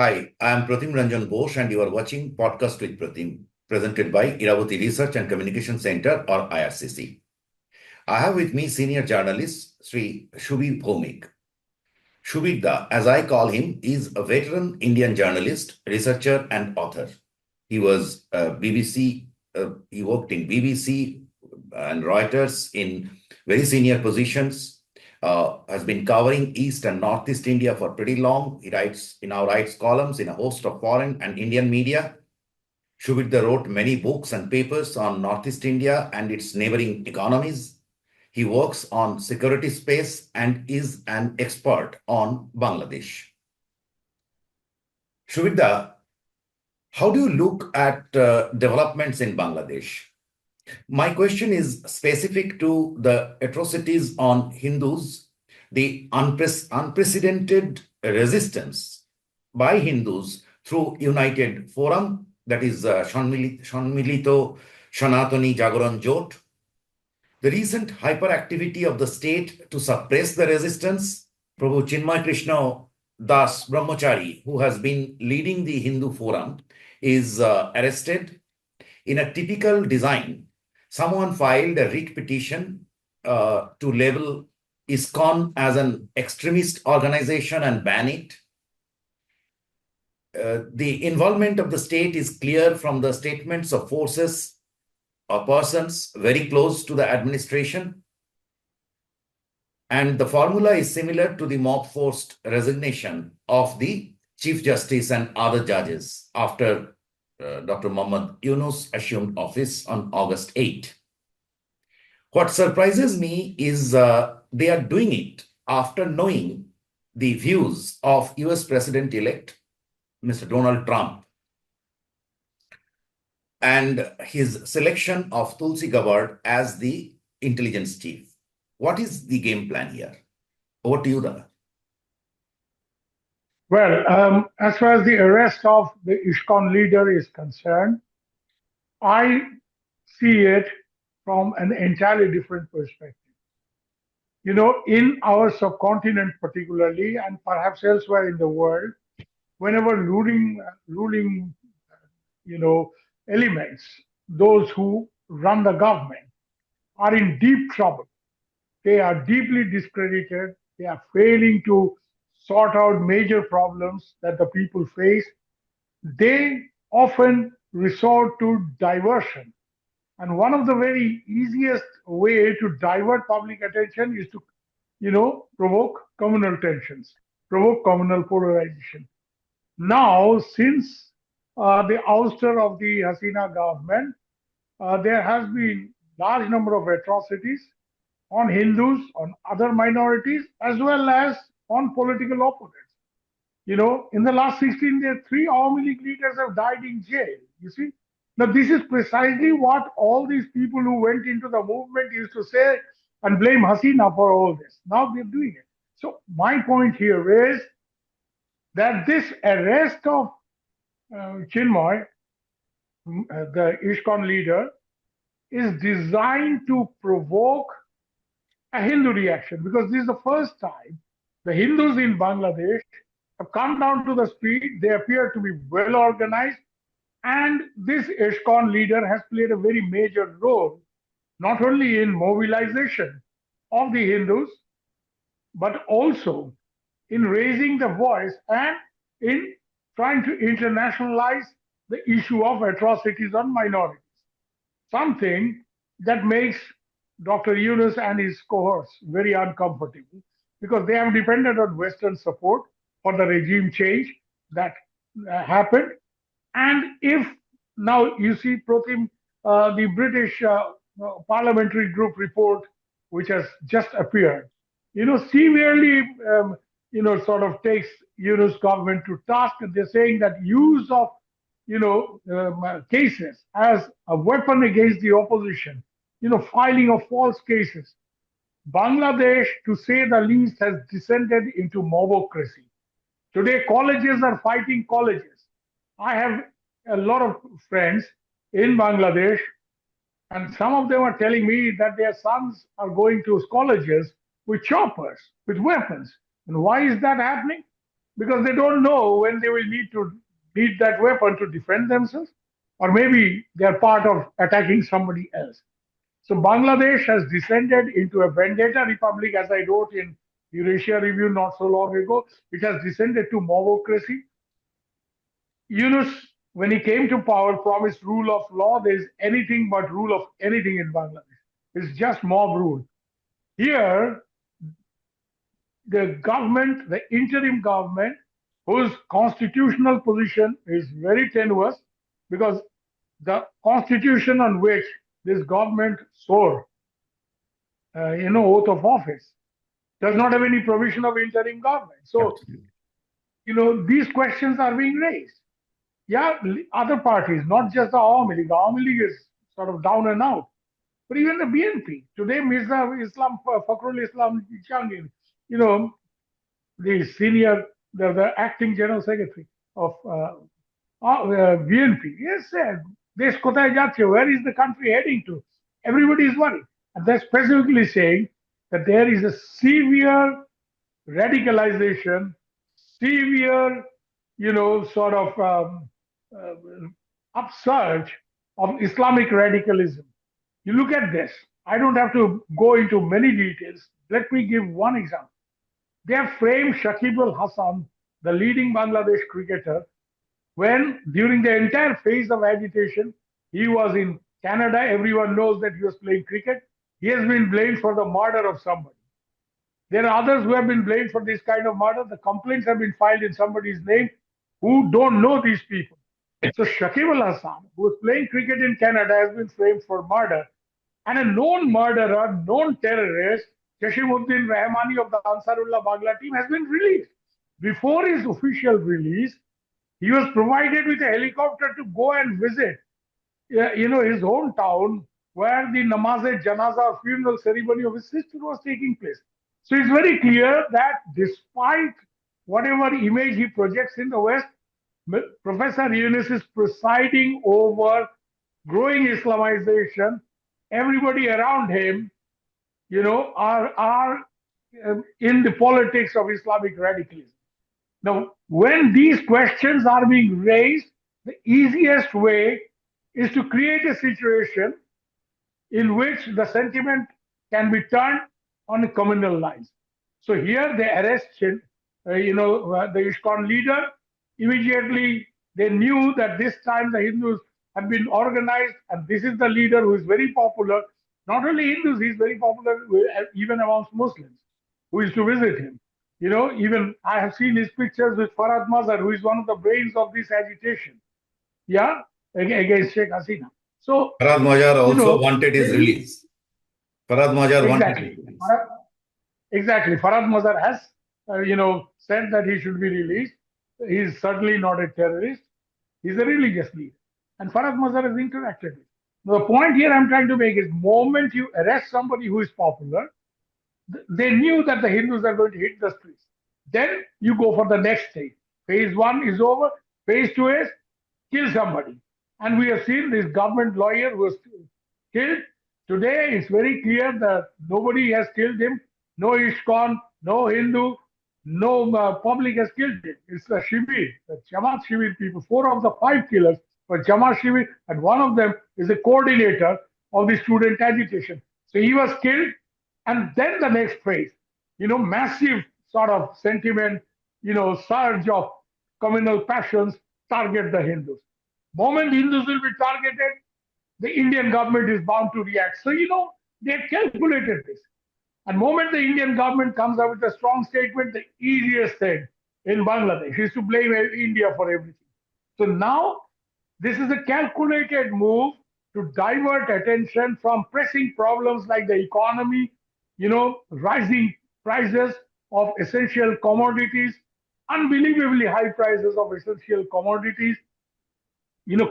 Hi, I am Pratim Ranjan Bose, and you are watching Podcast with Pratim, presented by Iravati Research and Communication Center, or IRCC. I have with me senior journalist Sri Subir Bhaumik. Subir Da, as I call him, is a veteran Indian journalist, researcher, and author. He was BBC. He worked in BBC and Reuters in very senior positions. Has been covering East and Northeast India for pretty long. He writes columns in a host of foreign and Indian media. Shubidda wrote many books and papers on Northeast India and its neighboring economies. He works on security space and is an expert on Bangladesh. Shubidda, how do you look at developments in Bangladesh? My question is specific to the atrocities on Hindus, the unprecedented resistance by Hindus through United Forum, that is Shanmilito Sanatani Jagaran Jot, the recent hyperactivity of the state to suppress the resistance. Prabhu Chinmay Krishna Das Brahmachari, who has been leading the Hindu Forum, is arrested. In a typical design, someone filed a writ petition to label ISKCON as an extremist organization and ban it. The involvement of the state is clear from the statements of forces or persons very close to the administration. And the formula is similar to the mob-forced resignation of the Chief Justice and other judges after Dr. Muhammad Yunus assumed office on August 8. What surprises me is they are doing it after knowing the views of US President-elect Mr. Donald Trump and his selection of Tulsi Gabbard as the intelligence chief. What is the game plan here? Over to you, Dada. Well, as far as the arrest of the ISKCON leader is concerned, I see it from an entirely different perspective. You know, in our subcontinent particularly, and perhaps elsewhere in the world, whenever ruling elements, those who run the government, are in deep trouble, they are deeply discredited, they are failing to sort out major problems that the people face, they often resort to diversion. And one of the very easiest way to divert public attention is to, provoke communal tensions, provoke communal polarization. Now, since the ouster of the Hasina government, there has been large number of atrocities on Hindus, on other minorities, as well as on political opponents. You know, in the last 16 days, three Awami League leaders have died in jail. You see? Now, this is precisely what all these people who went into the movement used to say and blame Hasina for all this. Now we're doing it. So, my point here is that this arrest of Chinmay, the ISKCON leader, is designed to provoke a Hindu reaction because this is the first time the Hindus in Bangladesh have come down to the street. They appear to be well organized, and this ISKCON leader has played a very major role, not only in mobilization of the Hindus, but also in raising the voice and in trying to internationalize the issue of atrocities on minorities. Something that makes Dr. Yunus and his cohorts very uncomfortable because they have depended on Western support for the regime change that happened. And if now you see, Pratim, the British parliamentary group report, which has just appeared, severely, sort of takes Yunus government to task. And they're saying that use of, cases as a weapon against the opposition, filing of false cases. Bangladesh, to say the least, has descended into mobocracy. Today, colleges are fighting colleges. I have a lot of friends in Bangladesh, and some of them are telling me that their sons are going to colleges with choppers, with weapons. And why is that happening? because they don't know when they will need that weapon to defend themselves, or maybe they are part of attacking somebody else. So Bangladesh has descended into a vendetta republic, as I wrote in Eurasia Review not so long ago. It has descended to mobocracy. Yunus, when he came to power, promised rule of law. There is anything but rule of anything in Bangladesh. It's just mob rule. Here, the government, the interim government, whose constitutional position is very tenuous, because the constitution on which this government swore, oath of office, does not have any provision of interim government. So, Absolutely. these questions are being raised. Yeah, other parties, not just the Awami League. The Awami League is sort of down and out. But even the BNP, today Mirza Islam, Fakhrul Islam Jahangir, you know, the senior, the acting general secretary of BNP, yes, said, Desh kothay jacche, where is the country heading to? Everybody is worried. And they're specifically saying that there is a severe radicalization, severe, sort of uh, upsurge of Islamic radicalism. You look at this. I don't have to go into many details. Let me give one example. They have framed Shakib al Hassan, the leading Bangladesh cricketer, when during the entire phase of agitation, he was in Canada. Everyone knows that he was playing cricket. He has been blamed for the murder of somebody. There are others who have been blamed for this kind of murder. The complaints have been filed in somebody's name who don't know these people. So Shakib al Hassan, who was playing cricket in Canada, has been framed for murder. And a known murderer, known terrorist, Jashimuddin Rahmani of the Ansarullah Bangla team, has been released. Before his official release, he was provided with a helicopter to go and visit, his hometown where the namaz-e-janaza or funeral ceremony of his sister was taking place. So it's very clear that despite whatever image he projects in the West, Professor Yunus is presiding over growing Islamization. Everybody around him, are in the politics of Islamic radicalism. Now, when these questions are being raised, the easiest way is to create a situation in which the sentiment can be turned on communal lines. So here they arrested, the ISKCON leader. Immediately they knew that this time the Hindus have been organized, and this is the leader who is very popular. Not only Hindus, he's very popular even amongst Muslims who used to visit him. Even I have seen his pictures with Farhad Mazhar, who is one of the brains of this agitation. Yeah, against Sheikh Hasina. So, Farad Majar you also know, wanted his they, release. Farad Majar wanted his exactly. release. Exactly. Farhad Mazhar has, said that he should be released. He is certainly not a terrorist. He's a religious leader. And Farhad Mazhar has interacted with. The point here I'm trying to make is moment you arrest somebody who is popular, they knew that the Hindus are going to hit the streets. Then you go for the next stage. Phase one is over. Phase two is kill somebody. And we have seen this government lawyer who was killed. Today it's very clear that nobody has killed him. No ISKCON, no Hindu, no public has killed him. It's the Shibir, the Jamaat Shibir people. Four of the five killers were Jamaat Shibir, and one of them is the coordinator of the student agitation. So he was killed, and then the next phase, massive sort of sentiment, surge of communal passions target the Hindus. Moment Hindus will be targeted, the Indian government is bound to react. So, they calculated this. And moment the Indian government comes out with a strong statement, the easiest thing in Bangladesh is to blame India for everything. So now this is a calculated move to divert attention from pressing problems like the economy, rising prices of essential commodities, unbelievably high prices of essential commodities,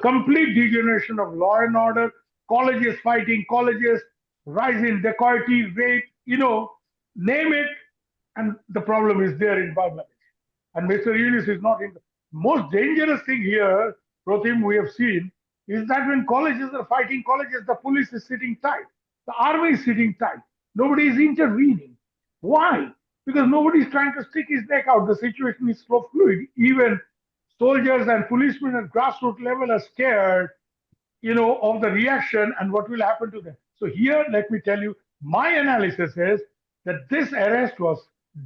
complete degeneration of law and order, colleges fighting colleges, rise in dacoity, rape, name it, and the problem is there in Bangladesh. And Mr. Yunus is not in. The most dangerous thing here, Pratim, we have seen, is that when colleges are fighting colleges, the police is sitting tight, the army is sitting tight, nobody is intervening. Why? because nobody is trying to stick his neck out. The situation is so fluid. Even soldiers and policemen at grassroots level are scared, of the reaction and what will happen to them. So here, let me tell you, my analysis is that this arrest was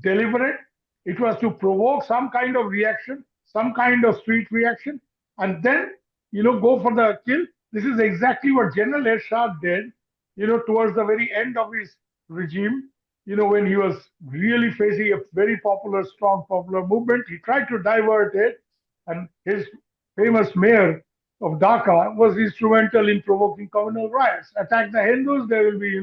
deliberate. It was to provoke some kind of reaction, some kind of street reaction, and then, go for the kill. This is exactly what General Ershad did, towards the very end of his regime, when he was really facing a very popular, strong popular movement. He tried to divert it, and his famous mayor of Dhaka was instrumental in provoking communal riots. Attack the Hindus, they will be,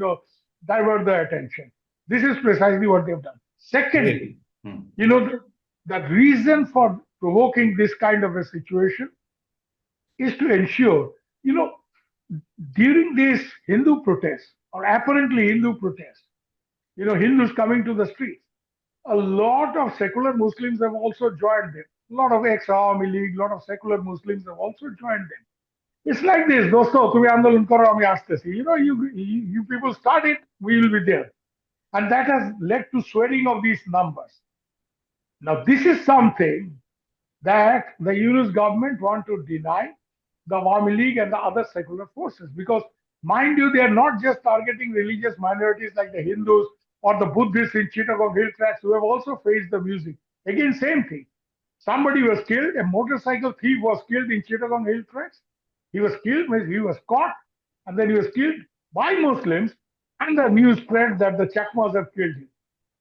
divert the attention. This is precisely what they've done. Secondly, Really? Hmm. the reason for provoking this kind of a situation is to ensure, you know, during these Hindu protests or apparently Hindu protests, Hindus coming to the streets, a lot of secular Muslims have also joined them. A lot of ex-Awami League, a lot of secular Muslims have also joined them. It's like this, dosto, তুমি আন্দোলন করো আমি আসতেছি. You people start it, we will be there. And that has led to swelling of these numbers. Now, this is something that the Yunus government want to deny the Awami League and the other secular forces. Because, mind you, they are not just targeting religious minorities like the Hindus or the Buddhists in Chittagong Hill Tracts who have also faced the music. Again, same thing. Somebody was killed, a motorcycle thief was killed in Chittagong Hill Tracts. He was killed, he was caught, and then he was killed by Muslims, and the news spread that the Chakmas have killed him.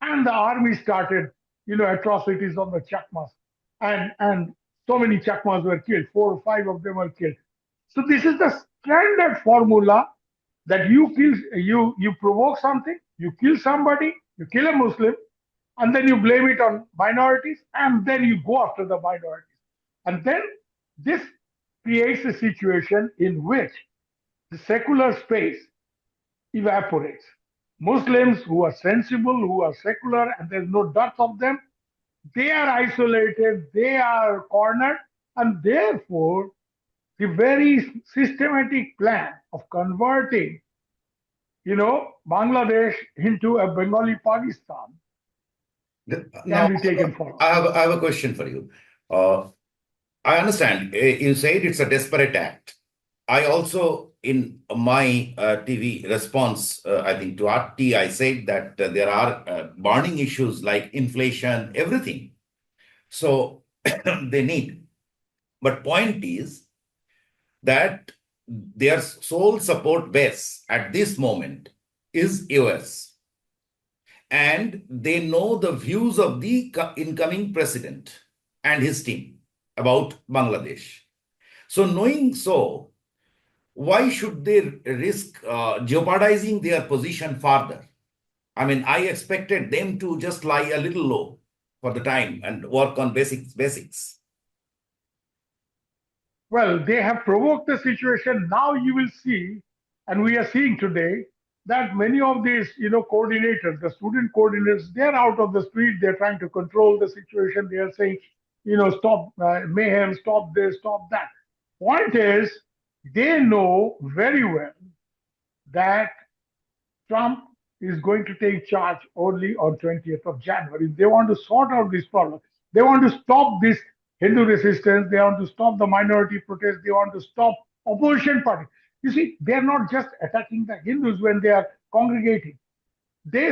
And the army started, atrocities on the Chakmas. And so many Chakmas were killed, 4 or 5 of them were killed. So this is the standard formula that you provoke something, you kill somebody, you kill a Muslim, and then you blame it on minorities, and then you go after the minorities. And then this creates a situation in which the secular space evaporates. Muslims who are sensible, who are secular, and there's no dearth of them, they are isolated, they are cornered, and therefore the very systematic plan of converting, Bangladesh into a Bengali Pakistan Now, can be taken forward. I have a question for you. I understand. You said it's a desperate act. I also, in my TV response, I think to RT, I said that there are burning issues like inflation, everything. So they need. But point is that their sole support base at this moment is US. And they know the views of the incoming president and his team about Bangladesh. So knowing so, why should they risk jeopardizing their position further? I mean, I expected them to just lie a little low for the time and work on basics. Well, they have provoked the situation. Now you will see, and we are seeing today, that many of these, coordinators, the student coordinators, they're out of the street. They're trying to control the situation. They are saying, stop mayhem, stop this, stop that. Point is, they know very well that Trump is going to take charge only on 20th of January. They want to sort out this problem. They want to stop this Hindu resistance. They want to stop the minority protests. They want to stop opposition party. You see, they're not just attacking the Hindus when they are congregating. They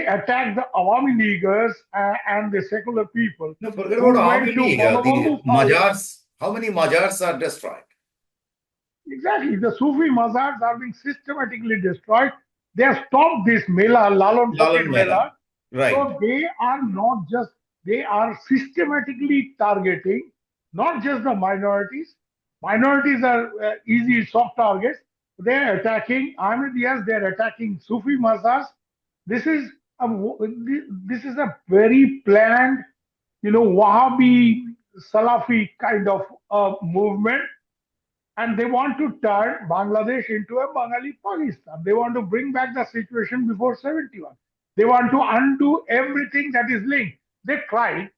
attack the Awami Leaguers and the secular people No, forget who about went to the Bangabandhu Tower. Mazars. How many Mazars are destroyed? Exactly. The Sufi mazars are being systematically destroyed. They have stopped this Mela, Lalon Fakir Lalan Mela. Mela. Right. So they are not just, they are systematically targeting not just the minorities. Minorities are easy, soft targets. They are attacking Ahmadiyyas, they are attacking Sufi mazars. This is a, this is a very planned, Wahhabi, Salafi kind of movement, and they want to turn Bangladesh into a Bengali Pakistan. They want to bring back the situation before 71. They want to undo everything that is linked. They tried.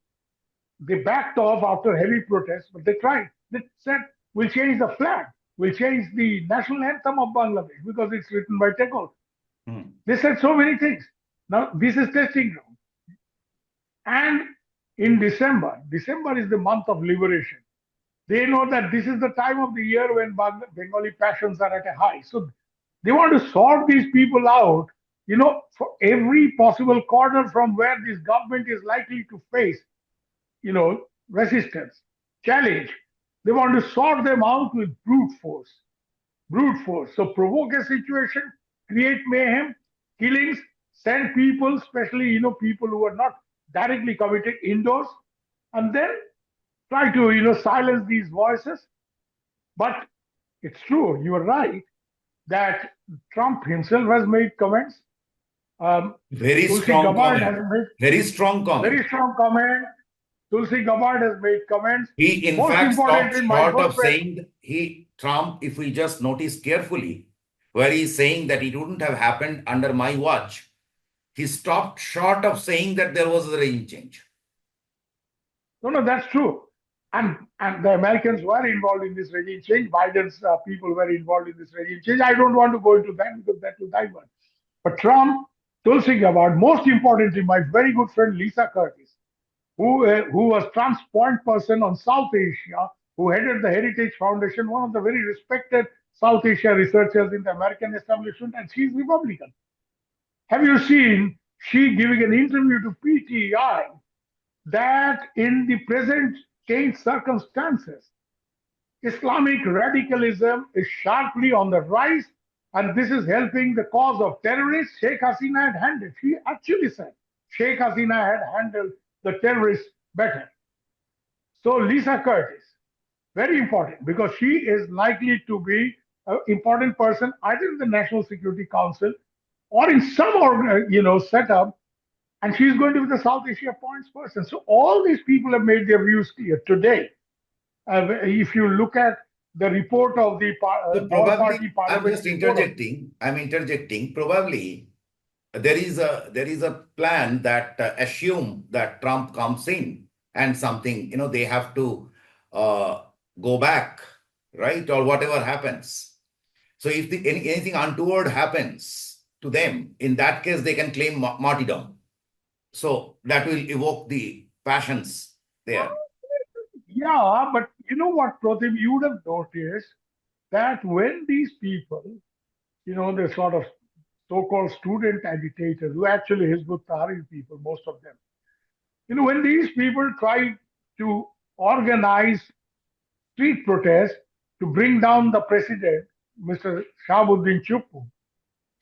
They backed off after heavy protests, but they tried. They said, we'll change the flag. We'll change the national anthem of Bangladesh because it's written by Tagore. Hmm. They said so many things. Now, this is testing ground. And in December is the month of liberation. They know that this is the time of the year when Bengali passions are at a high. So they want to sort these people out, for every possible corner from where this government is likely to face, resistance, challenge. They want to sort them out with brute force. Brute force. So provoke a situation, create mayhem, killings, send people, especially, people who are not directly committed indoors, and then try to, silence these voices. But it's true, you are right, that Trump himself has made comments. Very Tulsi strong Gabbard comment. has made Very strong comment. very strong comment. Tulsi Gabbard has made comments. He, in Most fact, stopped importantly, my short good of friend, saying Trump, if we just notice carefully, where he's saying that it wouldn't have happened under my watch, he stopped short of saying that there was a regime change. no, that's true. And the Americans were involved in this regime change. Biden's people were involved in this regime change. I don't want to go into that because that will divert. But Trump, Tulsi Gabbard, most importantly, my very good friend Lisa Curtis, who was Trump's point person on South Asia, who headed the Heritage Foundation, one of the very respected South Asia researchers in the American establishment, and she's Republican. Have you seen she giving an interview to PTI that in the present changed circumstances, Islamic radicalism is sharply on the rise, and this is helping the cause of terrorists. Sheikh Hasina had handled. She actually said Sheikh Hasina had handled the terrorists better. So Lisa Curtis, very important because she is likely to be an important person either in the National Security Council or in some setup, and she's going to be the South Asia points person. So all these people have made their views clear today. If you look at the report of the So all probably, party I'm just parliamentary forum. interjecting. I'm interjecting. Probably there is a plan that assume that Trump comes in and something, they have to uh, go back, right? Or whatever happens. So if anything untoward happens to them, in that case, they can claim martyrdom. So that will evoke the passions there. Yeah, but you know what, Pratim, you would have noticed that when these people, the sort of so-called student agitators, who actually Hizbut Tahrir people, most of them, when these people try to organize street protests to bring down the president, Mr. Shahabuddin Chuppu,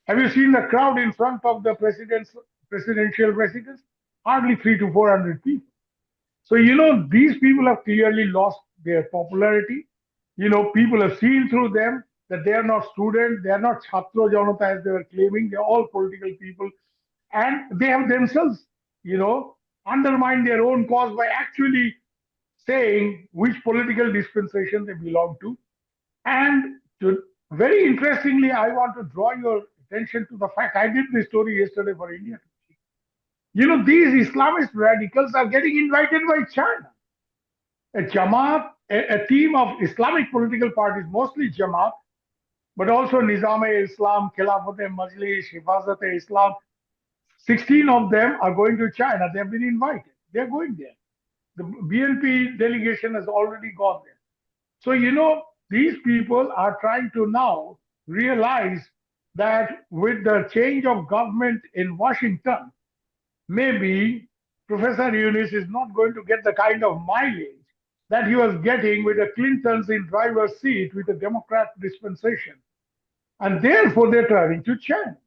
have you seen the crowd in front of the presidential residence? Hardly 300 to 400 people. So, these people have clearly lost their popularity. People have seen through them that they are not students, they are not Chhatro Janata as they were claiming, they're all political people. And they have themselves, undermined their own cause by actually saying which political dispensation they belong to. And very interestingly, I want to draw your attention to the fact I did this story yesterday for India. These Islamist radicals are getting invited by China. A Jamaat, a team of Islamic political parties, mostly Jamaat, but also Nizam-e-Islam, Khilafat-e-Majlis, Hifazat-e-Islam. 16 of them are going to China. They have been invited. They're going there. The BNP delegation has already gone there. So, these people are trying to now realize that with the change of government in Washington, maybe Professor Yunus is not going to get the kind of mileage that he was getting with the Clintons in driver's seat with a Democrat dispensation. And therefore, they're turning to China.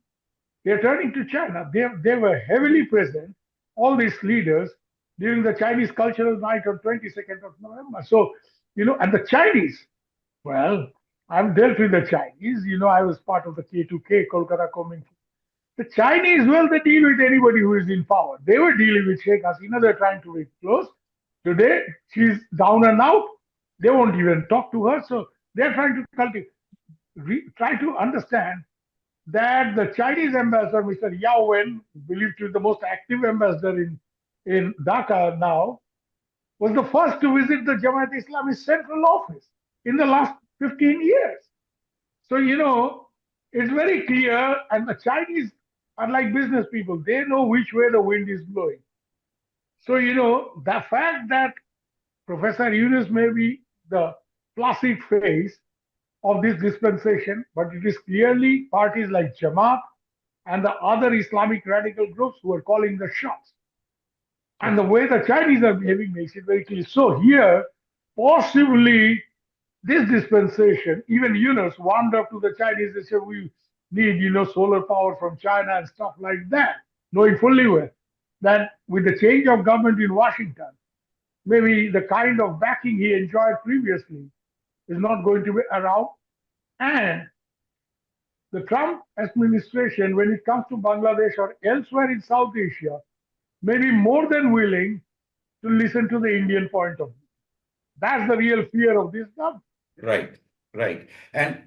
They're turning to China. They were heavily present, all these leaders, during the Chinese Cultural Night on 22nd of November. So, and the Chinese, well, I've dealt with the Chinese. I was part of the K2K, Kolkata Coming. The Chinese, well, they deal with anybody who is in power. They were dealing with Sheikh Hasina. They're trying to be close. Today, she's down and out. They won't even talk to her. So they're trying to try to understand that the Chinese ambassador, Mr. Yao Wen, believed to be the most active ambassador in Dhaka now, was the first to visit the Jamaat Islami central office in the last 15 years. So, it's very clear, and the Chinese are like business people. They know which way the wind is blowing. So, the fact that Professor Yunus may be the classic face of this dispensation, but it is clearly parties like Jamaat and the other Islamic radical groups who are calling the shots. And the Okay. way the Chinese are behaving makes it very clear. So here, possibly this dispensation, even Yunus warmed up to the Chinese. They said we need, solar power from China and stuff like that, knowing fully well that with the change of government in Washington, maybe the kind of backing he enjoyed previously is not going to be around. And the Trump administration, when it comes to Bangladesh or elsewhere in South Asia, may be more than willing to listen to the Indian point of view. That's the real fear of this government. Right, right. And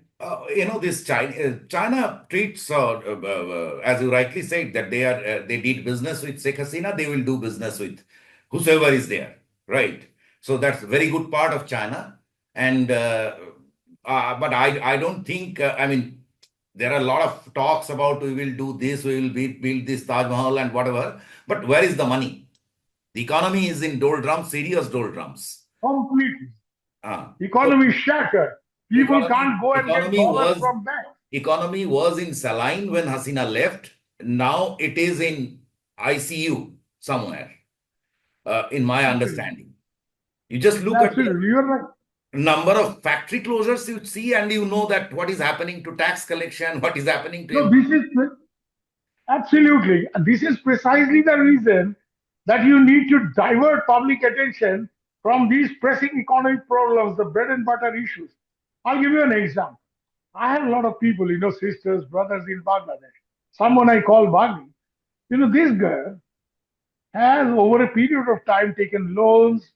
this China treats, as you rightly said, that they did business with Sheikh Hasina, they will do business with whosoever is there, right? So that's a very good part of China. And but I don't think, I mean, there are a lot of talks about we will do this, we will build this Taj Mahal and whatever. But where is the money? The economy is in doldrums, serious doldrums. Completely. So Economy shattered. People economy can't go and get economy dollars was from banks. economy was in saline when Hasina left. Now it is in ICU somewhere, in my Absolutely. understanding. You just look at the Absolutely. You're right. number of factory closures you see, and you know that what is happening to tax collection, what is happening to No, this is absolutely. This is precisely the reason that you need to divert public attention from these pressing economic problems, the bread and butter issues. I'll give you an example. I have a lot of people, sisters, brothers in Bangladesh. Someone I call Bagi. This girl has over a period of time taken loans,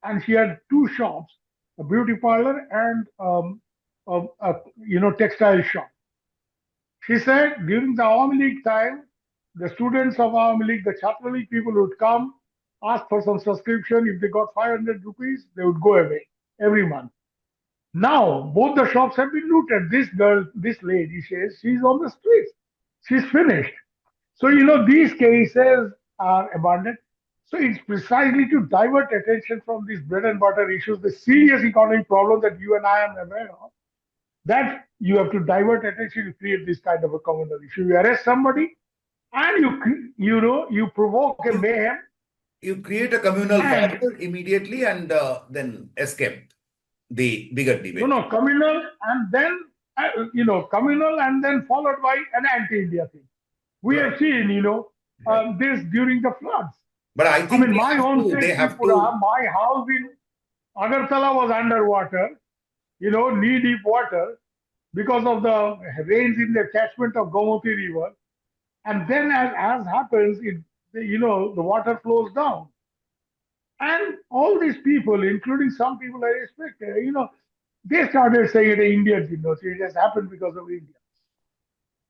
and she had two shops, a beauty parlor and textile shop. She said during the Awami League time, the students of Awami League, the Chhatra League people would come, ask for some subscription. If they got 500 rupees, they would go away every month. Now, both the shops have been looted. This girl, this lady says she's on the streets. She's finished. So, these cases are abundant. So, it's precisely to divert attention from these bread and butter issues, the serious economic problems that you and I am aware of, that you have to divert attention to create this kind of a communal issue. You arrest somebody and you provoke a you, mayhem you create a communal and fire immediately and then escape the bigger debate. communal and then communal and then followed by an anti-India thing. We Right, have seen right. this during the floods. But I I think mean, my home they state have to Tripura, my house in Agartala was underwater, knee deep water because of the rains in the catchment of Gomoti River. And then, as happens, the water flows down. And all these people, including some people I respect, they started saying it Indians, so it has happened because of India.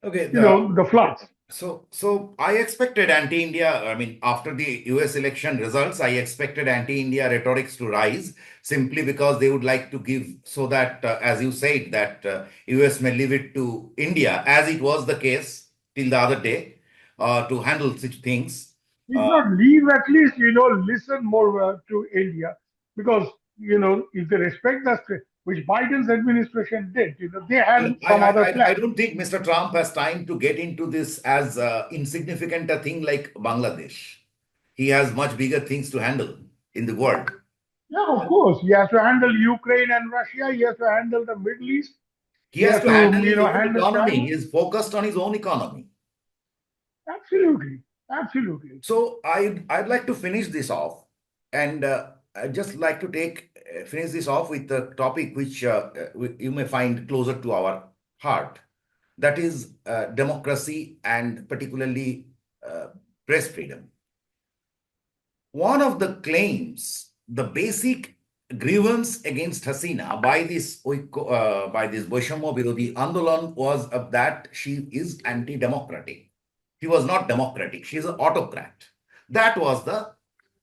okay. The floods. So I expected anti-India. I mean, after the US election results, I expected anti-India rhetorics to rise simply because they would like to give so that, as you said, that US may leave it to India, as it was the case till the other day, to handle such things. If Uh, not leave, at least, listen more to India because, if they respect the script, which Biden's administration did, they had I, some other I plan. don't think Mr. Trump has time to get into this as insignificant a thing like Bangladesh. He has much bigger things to handle in the world. Yeah, of course. He has to handle Ukraine and Russia. He has to handle the Middle East. He He has has to to, handle his own handle economy. China. He is focused on his own economy. Absolutely. Absolutely. So I'd like to finish this off, and I'd just like to finish this off with a topic which you may find closer to our heart. That is democracy and particularly uh, press freedom. One of the claims, the basic grievance against Hasina by this Vaishamo Virodhi Andolan was of that she is anti-democratic. She was not democratic. She is an autocrat. That was the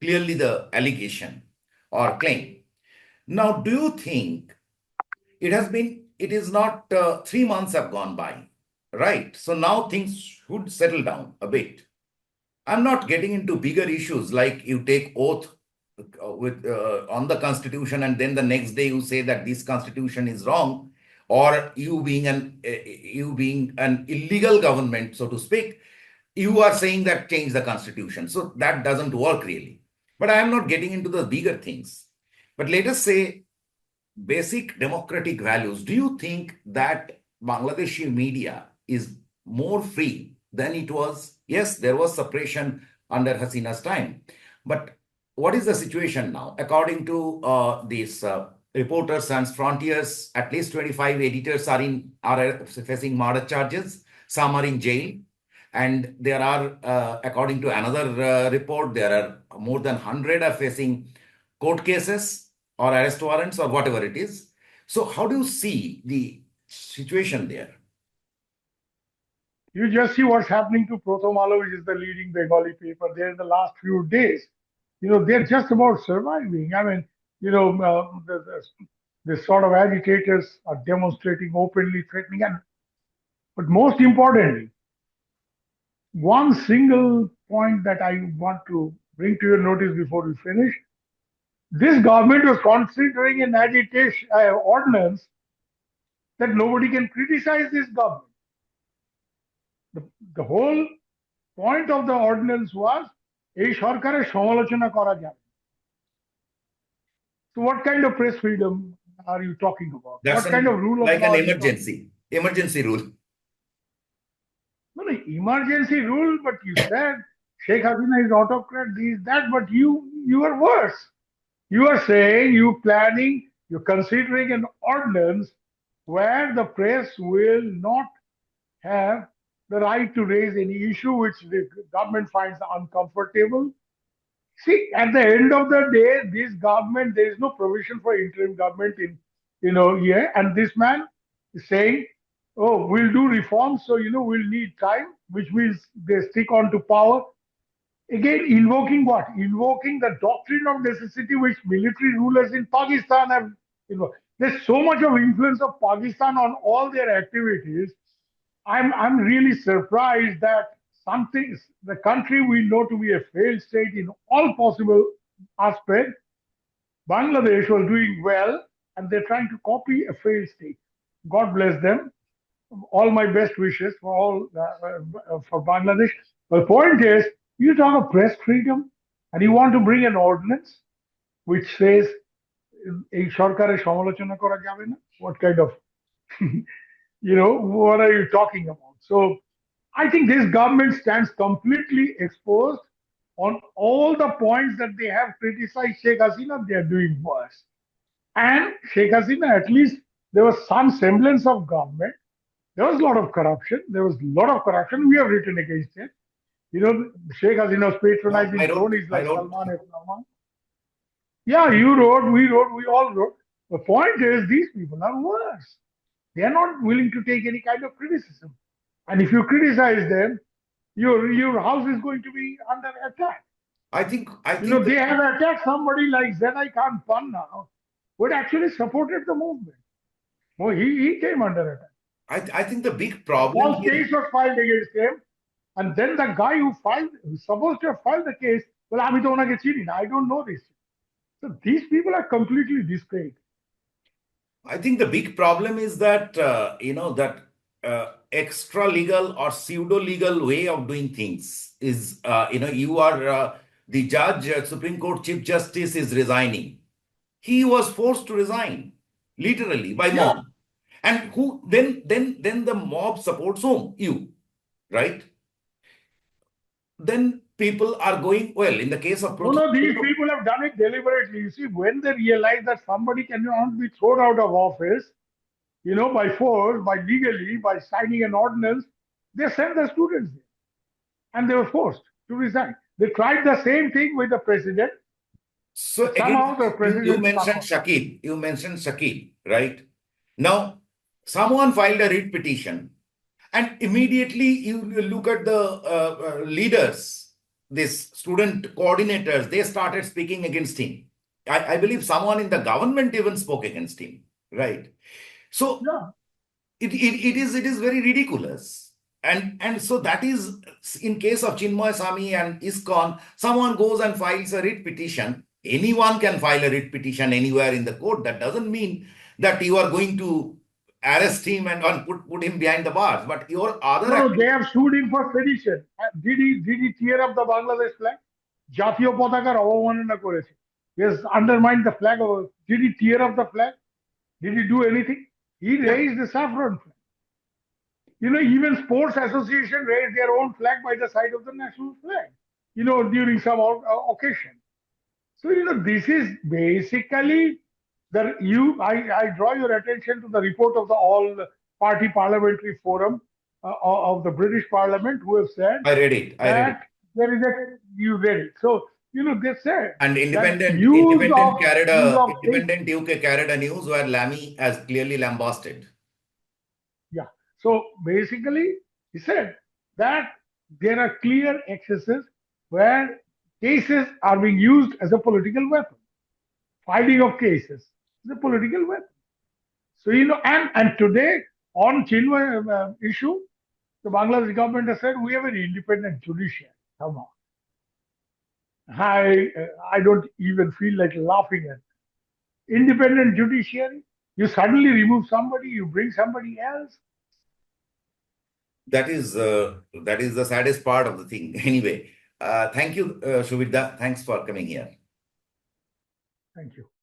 clearly the allegation or claim. Now, do you think it is not 3 months have gone by, right? So now things should settle down a bit. I'm not getting into bigger issues like you take oath with on the constitution, and then the next day you say that this constitution is wrong, or you being an illegal government, so to speak, you are saying that change the constitution. So that doesn't work really. But I am not getting into the bigger things. But let us say basic democratic values. Do you think that Bangladeshi media is more free than it was? Yes, there was suppression under Hasina's time. But what is the situation now? According to these Reporters Sans Frontiers, at least 25 editors are facing murder charges. Some are in jail. And there are, according to another report, there are more than 100 are facing court cases or arrest warrants or whatever it is. So, how do you see the situation there? You just see what's happening to Prothom, which is the leading Bengali paper there in the last few days. They're just about surviving. I mean, the sort of agitators are demonstrating openly, threatening, but most importantly, one single point that I want to bring to your notice before we finish. This government was considering an agitation ordinance that nobody can criticize this government. The whole point of the ordinance was এই সরকারের সমালোচনা করা যাবে. So what kind of press freedom are you talking about? That's What kind of rule of like law an are you talking emergency rule. No, emergency rule, but you said Sheikh Hasina is autocrat, this, that, but you are worse. You are saying you're considering an ordinance where the press will not have the right to raise any issue which the government finds uncomfortable. See, at the end of the day, this government, there is no provision for interim government here. And this man is saying, oh, we'll do reforms, so, we'll need time, which means they stick on to power. Again, invoking what? Invoking the doctrine of necessity which military rulers in Pakistan have. There's so much of influence of Pakistan on all their activities. I'm really surprised that the country we know to be a failed state in all possible aspects, Bangladesh was doing well, and they're trying to copy a failed state. God bless them. All my best wishes for Bangladesh. But the point is, you talk of press freedom, and you want to bring an ordinance which says এই সরকারের সমালোচনা করা যাবে না. What kind of what are you talking about? So I think this government stands completely exposed on all the points that they have criticized Sheikh Hasina. They are doing worse. And Sheikh Hasina, at least there was some semblance of government. There was a lot of corruption. We have written against it. Sheikh Hasina's patronizing cronies like Salman and Salman. Yeah, you wrote, we all wrote. The point is, these people are worse. They are not willing to take any kind of criticism. And if you criticize them, your house is going to be under attack. I think they have attacked somebody like Zedai Khan Panna, who had actually supported the movement. Well, he came under attack. I think the big problem. False case was filed against him, and then the guy who's supposed to have filed the case, well, I don't know this. So these people are completely discredited. I think the big problem is that that extra legal or pseudo legal way of doing things is you are the judge, Supreme Court Chief Justice is resigning. He was forced to resign, literally by mob, and who then the mob supports whom? You, right? Then people are going, well, in the case of these people have done it deliberately. You see, when they realize that somebody cannot be thrown out of office, by force, by signing an ordinance, they sent the students there. And they were forced to resign. They tried the same thing with the president. So again, you mentioned Shakil, right? Now, someone filed a writ petition, and immediately you look at the leaders, these student coordinators, they started speaking against him. I believe someone in the government even spoke against him, right? So it is very ridiculous. And so that is in case of Chinmoy Swami and ISKCON, someone goes and files a writ petition. Anyone can file a writ petition anywhere in the court. That doesn't mean that you are going to arrest him and put him behind the bars. But your other No, they have sued him for sedition. Did he tear up the Bangladesh flag? জাতীয় পতাকার অবমাননা করেছে. He has undermined the flag. Did he tear up the flag? Did he do anything? He raised the saffron flag. Even sports association raise their own flag by the side of the national flag, during some occasion. So, this is basically I draw your attention to the report of the All Party Parliamentary Forum of the British Parliament, who have said I read it. that there is you read it. So, they said And Independent UK carried a news where Lammy has clearly lambasted. Yeah. So basically, he said that there are clear excesses where cases are being used as a political weapon. Filing of cases is a political weapon. So, and today on Chinmoy issue, the Bangladesh government has said we have an independent judiciary. Come on. I don't even feel like laughing at it. Independent judiciary. You suddenly remove somebody, you bring somebody else. That is the saddest part of the thing. Anyway, thank you, Shubir. Thanks for coming here. Thank you.